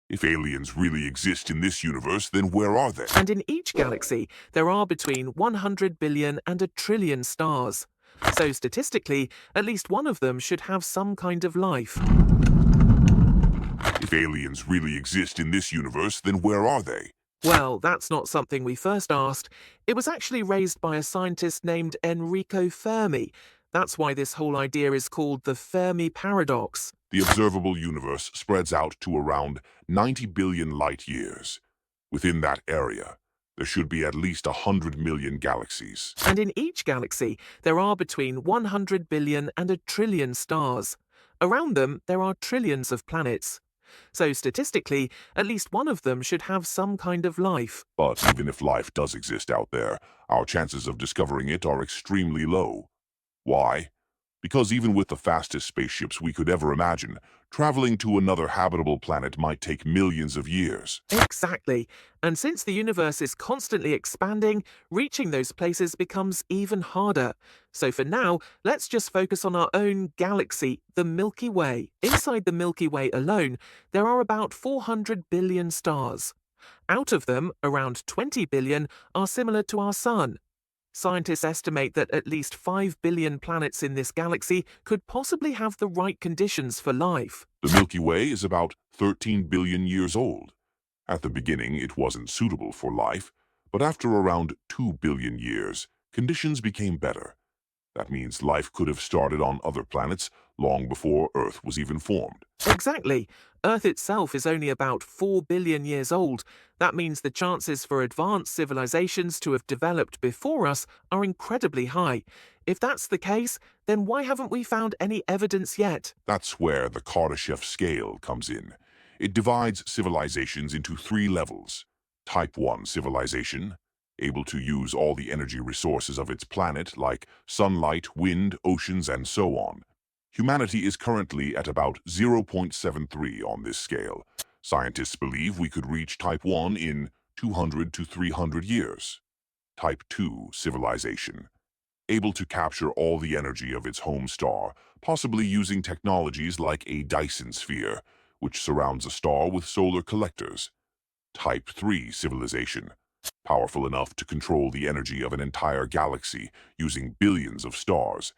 If aliens really exist in this universe, then where are they? And in each galaxy, there are between 100 billion and a trillion stars. So statistically, at least one of them should have some kind of life. If aliens really exist in this universe, then where are they? Well, that's not something we first asked. It was actually raised by a scientist named Enrico Fermi. That's why this whole idea is called the Fermi paradox. The observable universe spreads out to around 90 billion light years. Within that area, there should be at least 100 million galaxies. And in each galaxy, there are between 100 billion and a trillion stars. Around them, there are trillions of planets. So statistically, at least one of them should have some kind of life. But even if life does exist out there, our chances of discovering it are extremely low. Why? Because even with the fastest spaceships we could ever imagine, traveling to another habitable planet might take millions of years. Exactly. And since the universe is constantly expanding, reaching those places becomes even harder. So for now, let's just focus on our own galaxy, the Milky Way. Inside the Milky Way alone, there are about 400 billion stars. Out of them, around 20 billion are similar to our Sun. Scientists estimate that at least 5 billion planets in this galaxy could possibly have the right conditions for life. The Milky Way is about 13 billion years old. At the beginning, it wasn't suitable for life, but after around 2 billion years, conditions became better. That means life could have started on other planets long before Earth was even formed. Exactly. Earth itself is only about 4 billion years old. That means the chances for advanced civilizations to have developed before us are incredibly high. If that's the case, then why haven't we found any evidence yet? That's where the Kardashev scale comes in. It divides civilizations into 3 levels. Type 1 civilization, able to use all the energy resources of its planet like sunlight, wind, oceans, and so on. Humanity is currently at about 0.73 on this scale. Scientists believe we could reach Type 1 in 200 to 300 years. Type 2 civilization, able to capture all the energy of its home star, possibly using technologies like a Dyson sphere, which surrounds a star with solar collectors. Type 3 civilization, powerful enough to control the energy of an entire galaxy using billions of stars.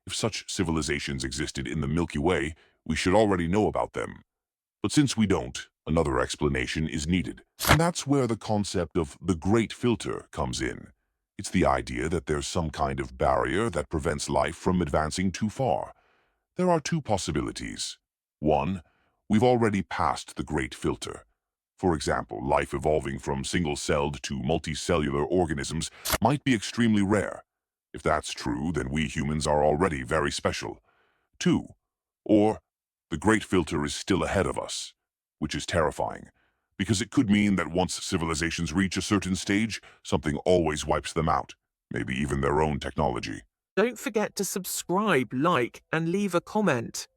If such civilizations existed in the Milky Way, we should already know about them. But since we don't, another explanation is needed. And that's where the concept of the Great Filter comes in. It's the idea that there's some kind of barrier that prevents life from advancing too far. There are 2 possibilities. 1, we've already passed the Great Filter. For example, life evolving from single-celled to multicellular organisms might be extremely rare. If that's true, then we humans are already very special. 2, or the Great Filter is still ahead of us, which is terrifying, because it could mean that once civilizations reach a certain stage, something always wipes them out, maybe even their own technology. Don't forget to subscribe, like, and leave a comment.